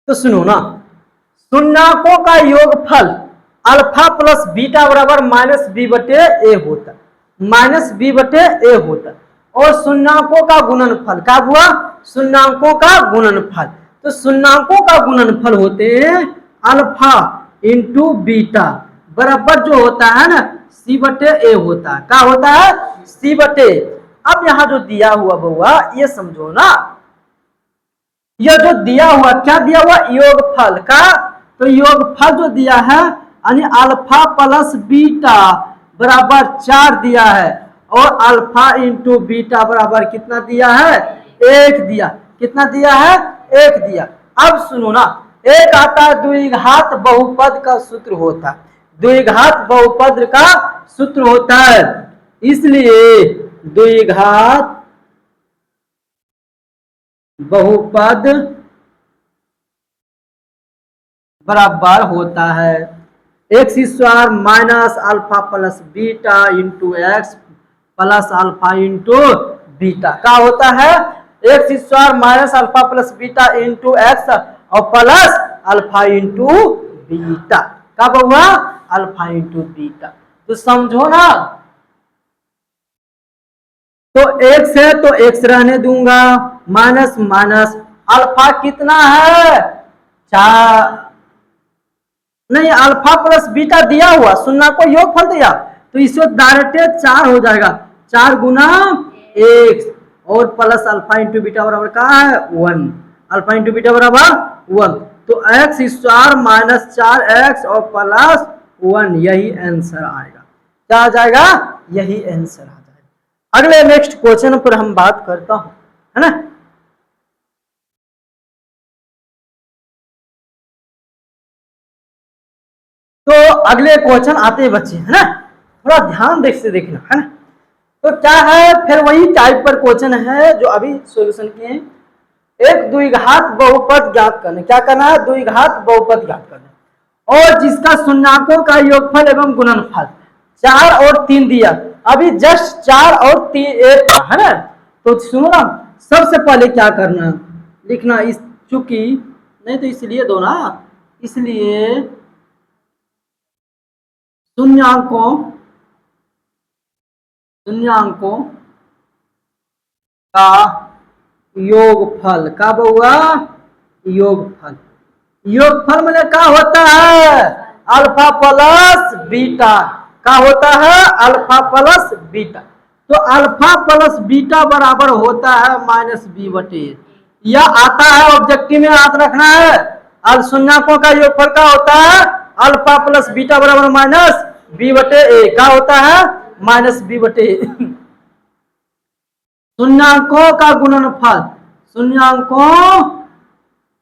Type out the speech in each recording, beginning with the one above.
तो सुनो ना, शून्यकों का योगफल अल्फा प्लस बीटा बराबर माइनस बी बटे ए होता है, माइनस बी बटे ए होता है। और शून्यकों का गुणनफल क्या हुआ, शून्यकों का गुणनफल, तो शून्यकों का गुणनफल होते हैं अल्फा इंटू बीटा बराबर जो होता है ना सी बटे ए होता है। क्या होता है, सी बटे। अब यहां जो दिया हुआ बउआ ये समझो ना, यह जो दिया हुआ क्या दिया हुआ, योगफल का, तो योगफल जो दिया है यानी अल्फा प्लस बीटा बराबर 4 दिया है और अल्फा इंटू बीटा बराबर कितना दिया है, 1 दिया। कितना दिया है, 1 दिया। अब सुनो ना, एक आता है द्विघात बहुपद का सूत्र होता है, द्विघात बहुपद का सूत्र होता है, इसलिए द्विघात बहुपद बराबर होता है x square minus alpha plus beta into x plus alpha into beta. क्या होता है, x square minus alpha plus beta into x और प्लस अल्फा इंटू बीटा। कब हुआ, अल्फा इंटू बीटा। तो समझो ना, तो एक्स है तो एक्स रहने दूंगा, माइनस माइनस अल्फा कितना है 4, नहीं अल्फा प्लस बीटा दिया हुआ, शून्य को योगफल दिया तो इसमें डायरेक्ट 4 हो जाएगा, 4 गुना एक्स और प्लस अल्फा इंटू बीटा बराबर कहा है 1, अल्फा इंटू बीटा बराबर 1। तो एक्स स्क्वायर माइनस 4x और प्लस 1, यही आंसर आएगा। क्या आ जाएगा, यही आंसर आ जाएगा। अगले नेक्स्ट क्वेश्चन पर हम बात करता हूं, है ना। तो अगले क्वेश्चन आते हैं बच्चे, है ना, थोड़ा ध्यान देख से देखना, है ना। तो क्या है, फिर वही टाइप पर क्वेश्चन है जो अभी सॉल्यूशन किए हैं। एक द्विघात बहुपद ज्ञात करना, क्या करना है, द्विघात बहुपद ज्ञात करना, और जिसका शून्यकों का योगफल एवं गुणनफल 4 और 3 दिया। अभी जस्ट 4 और 3 एक है ना। तो सुनो ना, सबसे पहले क्या करना, लिखना इस, चूंकि नहीं तो इसलिए दो ना, इसलिए शून्यकों शून्यकों का योगफल, का हुआ योगफल, योगफल मतलब क्या होता है, अल्फा प्लस बीटा। क्या होता है, अल्फा प्लस बीटा। तो अल्फा प्लस बीटा बराबर होता है माइनस बी बटे, यह आता है ऑब्जेक्टिव में याद रखना है। अब शून्यकों का योगफल क्या होता है, अल्फा प्लस बीटा बराबर माइनस बी बटे ए। क्या होता है, माइनस बी बटे शून्यकों का गुणनफल, शून्यकों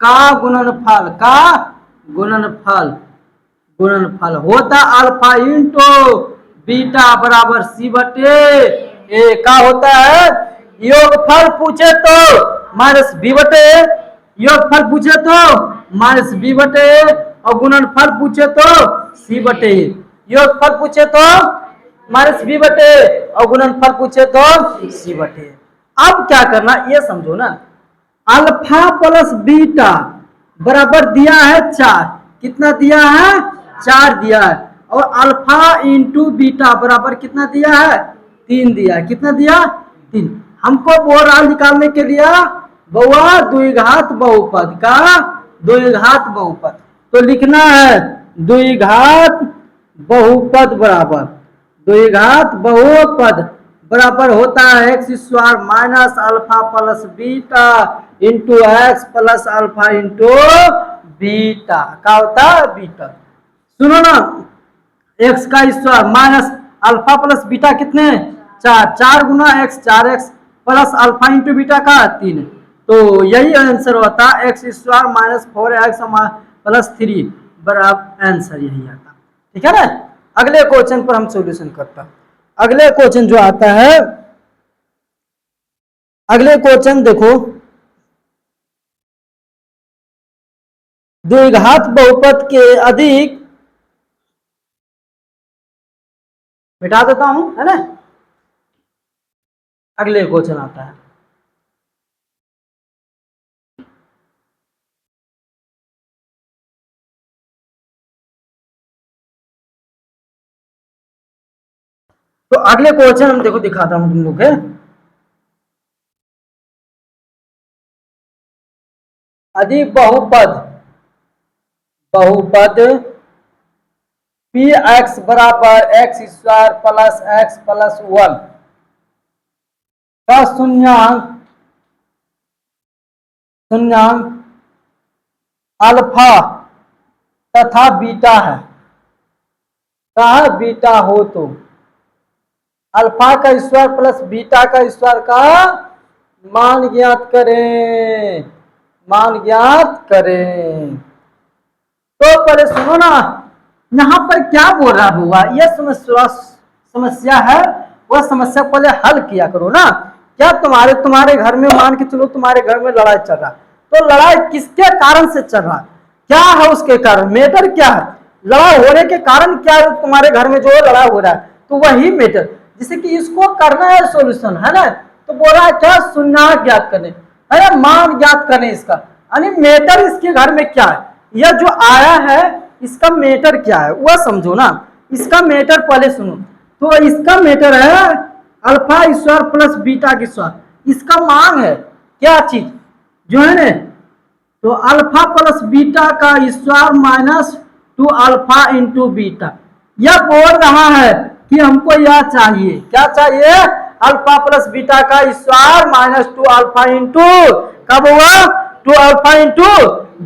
का गुणनफल, का गुणनफल, गुणनफल होता अल्फा इंटू बीटा बराबर सी बटे ए। का होता है, योगफल पूछे तो माइनस बी बटे, योगफल पूछे तो माइनस बी बटे, और गुणनफल पूछे तो सी बटे। योगफल पूछे तो माइनस बी बटे और गुणनफल पूछे तो सी बटे। अब क्या करना ये समझो ना, अल्फा प्लस बीटा बराबर दिया है 4, कितना दिया है 4 दिया है, और अल्फा इंटू बीटा बराबर कितना दिया है 3 दिया है। कितना दिया 3। हमको बोल रहा निकालने के लिए बउआ द्विघात बहुपद का, द्विघात बहुपद, तो लिखना है द्विघात बहुपद बराबर, द्विघात बहुपद बराबर होता है x square minus alpha plus beta into x plus alpha into beta. क्या होता है, बीटा। सुनो ना, एक्स का square minus alpha plus beta कितने 4, 4 गुना x 4x plus alpha into beta का 3। तो यही आंसर होता है x square minus 4x plus 3 बराबर आंसर यही आता। ठीक है ना। अगले क्वेश्चन पर हम सॉल्यूशन करता हैं। अगले क्वेश्चन जो आता है, अगले क्वेश्चन देखो, द्विघात बहुपद के अधिक, मिटा देता हूं, है ना। अगले क्वेश्चन आता है, तो अगले क्वेश्चन हम देखो दिखाता हूं तुम लोग है। यदि बहुपद बहुपद पी एक्स बराबर x square plus x plus 1 का शून्यांक अल्फा तथा बीटा है, कहा बीटा हो तो अल्फा का स्क्वायर प्लस बीटा का स्क्वायर का मान ज्ञात करें, मान ज्ञात करें। तो पहले सुनो ना, यहां पर क्या बोल रहा हुआ, यह समस्या है, वह समस्या पहले हल किया करो ना। क्या तुम्हारे घर में मान के चलो तुम्हारे घर में लड़ाई चल रहा, तो लड़ाई किसके कारण से चल रहा, क्या है उसके कारण, मैटर क्या है, लड़ाई होने के कारण क्या है, तुम्हारे घर में जो लड़ाई हो रहा है, तो वही मैटर, जिसे कि इसको करना है सॉल्यूशन, है ना। तो बोल रहा है क्या, शून्यांक ज्ञात करने, है मान ज्ञात करने इसका, यानी मैटर इसके घर में क्या है, यह जो आया है इसका मैटर क्या है वह समझो ना। इसका मैटर पहले सुनो, तो इसका मैटर है अल्फा स्क्वायर प्लस बीटा की स्क्वायर, इसका मान है क्या चीज जो है ना, तो अल्फा प्लस बीटा का square minus 2 alpha into beta. यह बोल रहा है कि हमको यह चाहिए, क्या चाहिए, अल्फा प्लस बीटा का स्क्वायर माइनस 2 अल्फा इंटू, कब हुआ 2 अल्फा इंटू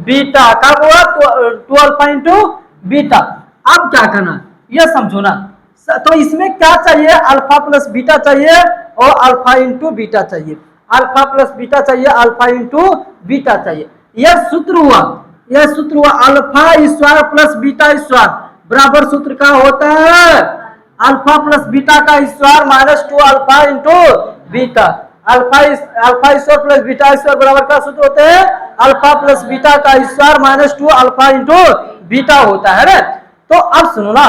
बीटा, कब हुआ 2 अल्फा इंटू बीटा। अब क्या करना यह समझो ना, तो इसमें क्या चाहिए, अल्फा प्लस बीटा चाहिए और अल्फा इंटू बीटा चाहिए, अल्फा प्लस बीटा चाहिए, अल्फा इंटू बीटा चाहिए। यह सूत्र हुआ, यह सूत्र हुआ alpha square plus beta square बराबर सूत्र का होता है अल्फा प्लस बीटा का square minus 2 alpha into beta. Alpha square plus beta square बराबर का सूत्र होते हैं अल्फा प्लस बीटा का square minus 2 alpha into beta होता है ना। तो अब सुनो ना,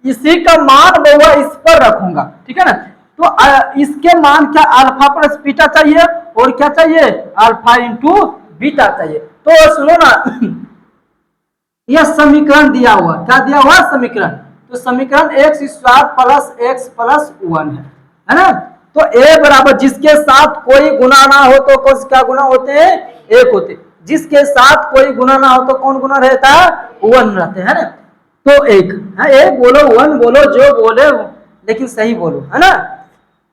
इसी का मान मैं इस पर रखूंगा, ठीक है ना। तो इसके मान क्या, अल्फा प्लस बीटा चाहिए और क्या चाहिए, अल्फा इंटू बीटा चाहिए। तो सुनो ना, यह समीकरण दिया हुआ, क्या दिया हुआ समीकरण, तो समीकरण x square plus x plus 1 है ना। तो ए बराबर जिसके साथ कोई गुना ना हो तो कौन क्या गुना होते हैं, एक होते, जिसके साथ कोई गुना ना हो तो कौन गुना रहता है, 1 रहते हैं ना। तो एक है, ए बोलो 1 बोलो जो बोले लेकिन सही बोलो, है ना।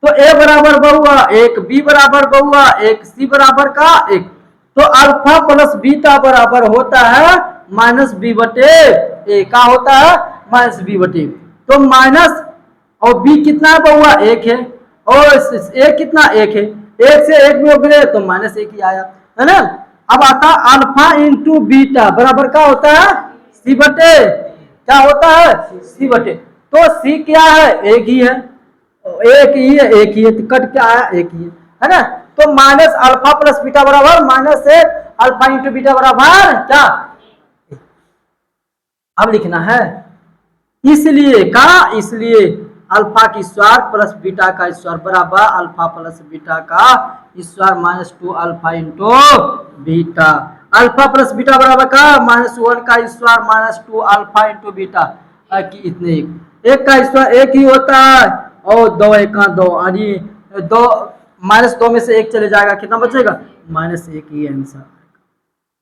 तो ए बराबर बहुआ एक, बी बराबर बहुआ एक, सी बराबर का एक। तो अल्फा प्लस बीटा बराबर होता है माइनस बी बटे ए, का होता है माइनस बी बटे। तो माइनस और बी कितना है बहुआ एक है, और ए कितना एक है, एक से एक में उगले तो माइनस एक ही आया, है ना। अब आता अल्फा इंटू बीटा बराबर का होता है सी बटे, क्या होता है सी बटे। तो सी क्या है, एक ही है, एक ही है, एक ही है, तो कट क्या आया एक ही है ना। तो माइनस अल्फा प्लस बीटा बराबर माइनस एक, अल्फा इंटू बीटा बराबर क्या, अब लिखना है, इसलिए का, इसलिए अल्फा की स्क्वायर प्लस बीटा का स्क्वायर बराबर अल्फा प्लस बीटा का square minus 2 alpha into beta. Alpha plus beta बराबर का माइनस 1 का square minus 2 alpha into beta की इतने एक का स्क्वायर एक ही होता है, और दो एक का दो, यानी दो माइनस 2 में से एक चले जाएगा, कितना बचेगा माइनस एक ही आंसर,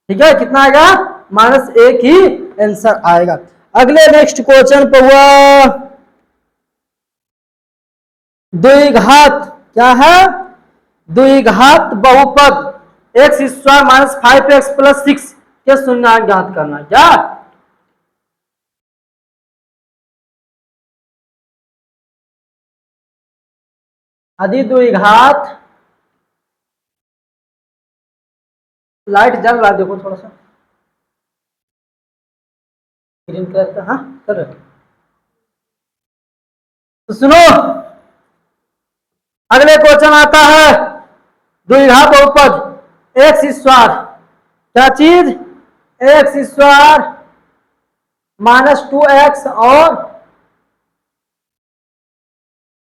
ठीक है। कितना आएगा माइनस एक ही आंसर आएगा। अगले नेक्स्ट क्वेश्चन पे हुआ द्विघात, क्या है द्विघात बहुपद x square minus 5x plus 6 के शून्यांक ज्ञात करना, क्या यदि द्विघात, लाइट जल रहा है देखो थोड़ा सा ग्रीन कलर का, हाँ कर, तो सुनो अगले क्वेश्चन आता है द्विघात बहुपद एक्स स्क्वायर, क्या चीज एक्स स्क्वायर माइनस 2x और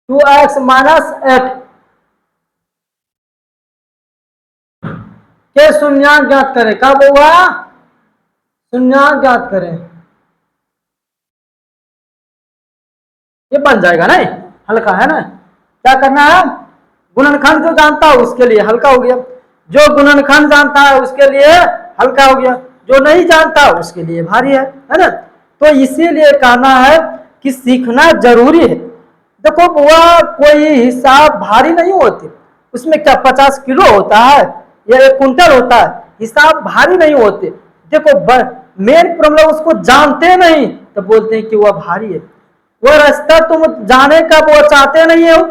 2x माइनस 8 के शून्यांक ज्ञात करें, कब हुआ शून्यांक ज्ञात करें, ये बन जाएगा ना। हल्का है ना। क्या करना है, गुणनखंड जो जानता है उसके लिए हल्का हो गया, जो गुणनखंड जानता है उसके लिए हल्का हो गया, जो नहीं जानता उसके लिए भारी है ना। तो इसीलिए कहना है कि सीखना जरूरी है। देखो वह कोई हिसाब भारी नहीं होती, उसमें क्या 50 किलो होता है या 1 कुंटल होता है, हिसाब भारी नहीं होते। देखो मेन प्रॉब्लम उसको जानते नहीं तो बोलते हैं कि वह भारी है। वह रास्ता तुम जाने का वो चाहते नहीं हो,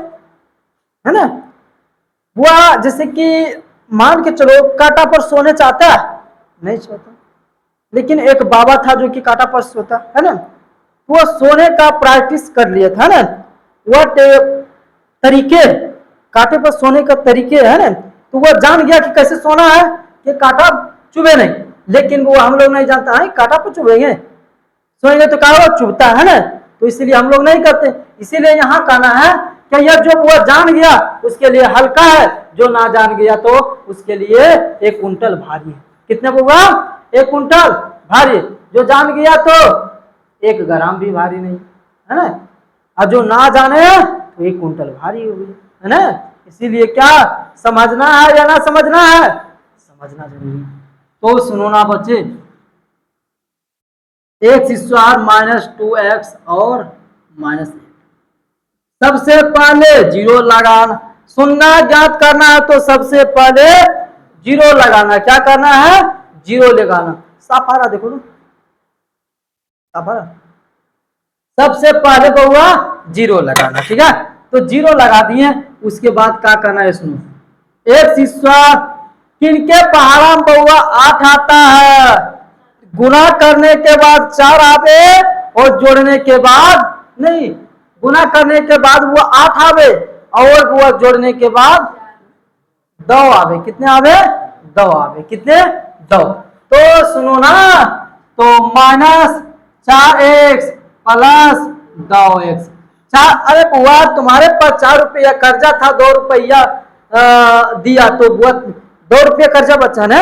है ना। वह जैसे कि मान के चलो कांटा पर सोने चाहता है, नहीं सोता, लेकिन एक बाबा था जो कि कांटा पर सोता है ना, वो सोने का प्रैक्टिस कर लिया था ना, वह तरीके कांटे पर सोने का तरीके है ना, तो वह जान गया कि कैसे सोना है कि कांटा चुभे नहीं। लेकिन वो हम लोग नहीं जानता है कांटा पर चुभेंगे, सोएंगे तो क्या चुभता है ना, तो इसीलिए हम लोग नहीं करते। इसीलिए यहाँ कहना है कि यह जो वह जान गया उसके लिए हल्का है, जो ना जान गया तो उसके लिए 1 कुंटल भारी है। कितने होगा, 1 कुंटल भारी। जो जान गया तो 1 ग्राम भी भारी नहीं, है ना। और जो ना जाने तो 1 कुंटल भारी हो गई, है ना। इसीलिए क्या समझना है या ना समझना है, समझना जरूरी है। तो सुनो ना बच्चे, x² - 2x और -1, सबसे पहले 0 लगाना। सुनना ज्ञात करना है तो सबसे पहले 0 लगाना। क्या करना है, 0 लगाना। साफ आ रहा, देखो ना साफ आ रहा। सबसे पहले बउआ 0 लगाना, ठीक है। तो 0 लगा दिए, उसके बाद क्या करना है सुनो, x², किनके पहाड़ा में बउआ 8 आता है, गुना करने के बाद 4 आवे और जोड़ने के बाद नहीं, गुना करने के बाद वो 8 आवे और वो जोड़ने के बाद 2 आवे। कितने आवे, 2 आवे। कितने, 2। तो सुनो ना, तो -4x + 2x। अरे बुआ तुम्हारे पास 4 रुपया कर्जा था, 2 रुपया दिया तो बुआ 2 रुपया कर्जा बचा ना।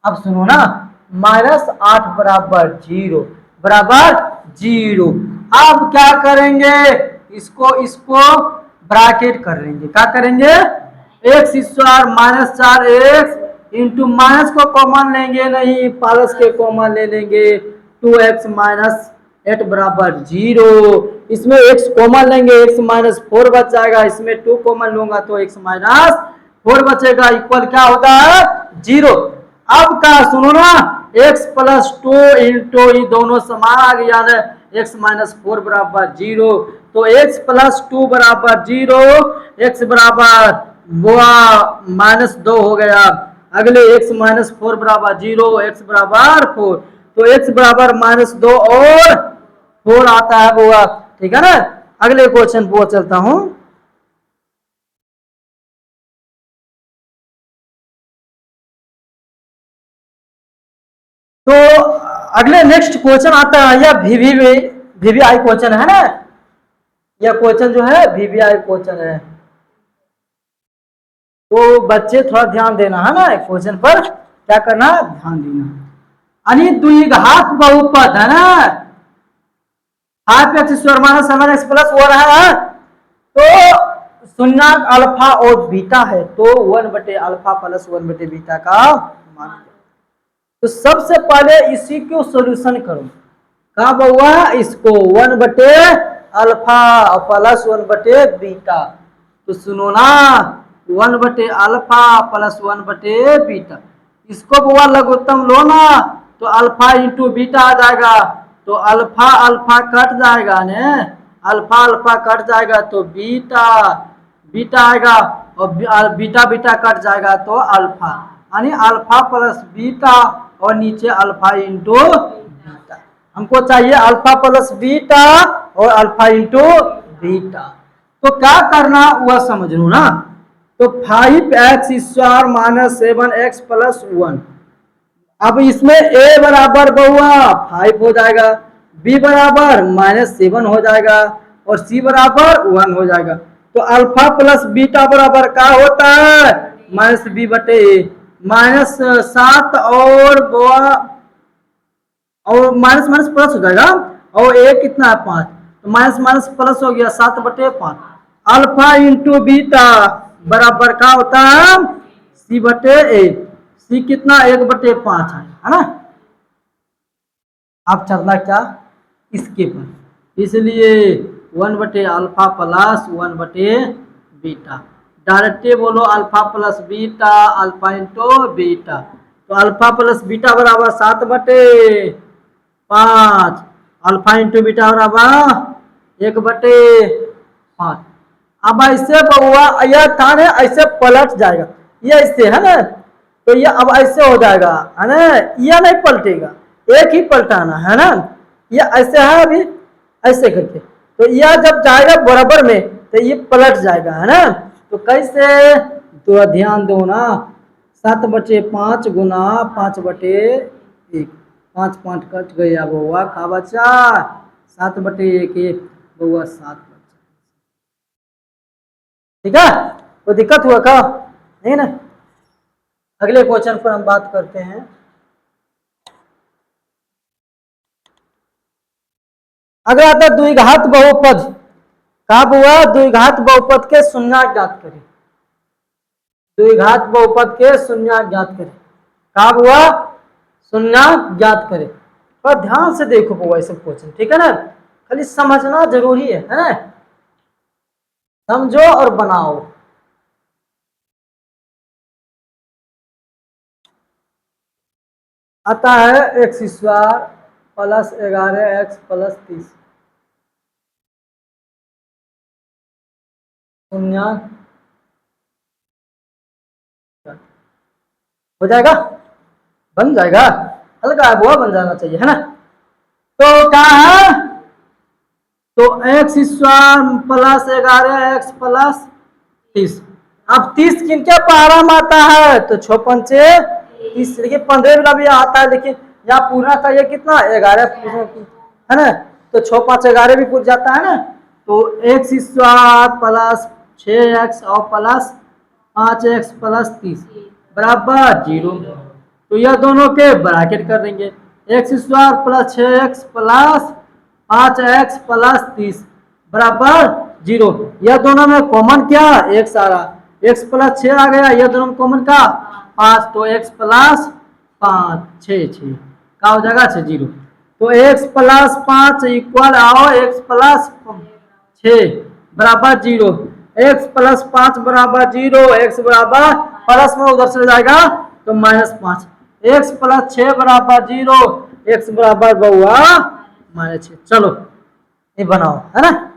अब सुनो ना, -8 बराबर 0 बराबर 0। अब क्या करेंगे, इसको ब्रैकेट कर लेंगे। क्या करेंगे, x² -4x इंटू माइनस को कॉमन लेंगे नहीं, प्लस के कॉमन ले लेंगे, 2x - 8 बराबर 0। इसमें x कॉमन लेंगे, x - 4 बच जाएगा, इसमें 2 कॉमन लूंगा तो x - 4 बचेगा, इक्वल क्या होता है, 0। अब का सुनो ना, x + 2 इंटू ये दोनों समान आ गया ना, x - 4 बराबर 0। तो x + 2 बराबर 0, x बराबर -2 हो गया। अगले x - 4 बराबर 0, x बराबर 4। तो x बराबर -2 और 4 आता है बुआ, ठीक है ना। अगले क्वेश्चन पर चलता हूं। तो अगले नेक्स्ट क्वेश्चन आता है, यह VVI क्वेश्चन है ना, यह क्वेश्चन जो है VVI क्वेश्चन है। तो बच्चे थोड़ा ध्यान देना है ना, क्वेश्चन पर क्या करना, ध्यान देना। आणि द्विघात बहुपद है ना, 5x² - 7x + 1 है, तो शून्यक अल्फा और बीटा है, तो 1/α + 1/β का मान। तो सबसे पहले इसी को सॉल्यूशन करो। कहा बउआ, इसको 1/α + 1/β। तो सुनो ना, 1/α + 1/β, इसको बुआ लघुत्तम लो ना, तो अल्फा इंटू बीटा आ जाएगा। तो अल्फा अल्फा कट जाएगा ने, अल्फा अल्फा कट जाएगा तो बीटा बीटा आएगा, और बीटा बीटा कट जाएगा तो अल्फा, यानी अल्फा + बीटा और नीचे अल्फा इंटू बीटा। हमको चाहिए अल्फा + बीटा और अल्फा इंटू बीटा। तो क्या करना वह समझ लो ना। तो 5x² - 7x + 1। अब इसमें a बराबर बउआ 5 हो जाएगा, b बराबर -7 हो जाएगा और c बराबर 1 हो जाएगा। तो अल्फा + बीटा बराबर क्या होता है, -b/a, -7 और माइनस माइनस प्लस हो जाएगा, और a कितना है 5, तो माइनस माइनस प्लस हो गया 7/5। अल्फा इंटू बीटा बराबर का होता है C/A। C कितना 1/5 है ना। अब चलना क्या इसके पर, इसलिए 1/अल्फा प्लस 1/बीटा। डायरेक्ट बोलो alpha plus beta, alpha into beta. तो अल्फा प्लस बीटा बराबर 7/5, अल्फा इंटू बीटा बराबर 1/5। अब ऐसे हुआ यह स्थान है, ऐसे पलट जाएगा, ये ऐसे है ना, तो ये अब ऐसे हो जाएगा है ना, यह नहीं पलटेगा, एक ही पलटाना है ना। ये ऐसे है अभी ऐसे करके, तो यह जब जाएगा बराबर में तो ये पलट जाएगा है ना। तो कैसे, तो ध्यान दो ना, 7/5 गुना 5/1, 5 5 कट गया बउआ, का बचा 7/1, बउआ 7 बचा। ठीक है, कोई दिक्कत हुआ का नहीं ना। अगले क्वेश्चन पर हम बात करते हैं। अगर आता द्विघात बहुपद, कब हुआ द्विघात बहुपद के शून्यक ज्ञात करें, द्विघात बहुपद के शून्यक ज्ञात करें, कब हुआ शून्यक ज्ञात करें। पर ध्यान से देखो वो सब क्वेश्चन, ठीक है ना, खाली समझना जरूरी है ना, समझो और बनाओ। आता है x² प्लस 11x प्लस 30 शून्यक हो जाएगा, बन जाएगा, हल्का है वो बन जाना चाहिए है ना। तो क्या है, तो x² प्लस 11x प्लस 30। अब 30 किनके पारा में आता है, तो 6 पंचे 30, देखिए 15 वाला भी आता है, लेकिन यहाँ पूरा था ये कितना 11 है ना, तो 6 5 11 भी पूछ जाता है ना। तो x² प्लस 6x और प्लस 5x प्लस 30 बराबर 0। तो यह दोनों के ब्रैकेट कर देंगे, x² plus 6x plus 5x plus 30 बराबर 0। यह दोनों में कॉमन क्या x आ रहा, x प्लस 6 आ गया, यह दोनों में कॉमन का 5, तो x प्लस 5 6 का हो जाएगा 6 0। तो x प्लस 5 इक्वल आओ x प्लस 6 बराबर 0, x प्लस 5 बराबर 0, x बराबर प्लस में उधर से जाएगा तो -5, x प्लस 6 बराबर 0, x बराबर बउआ -6। चलो ये बनाओ है ना।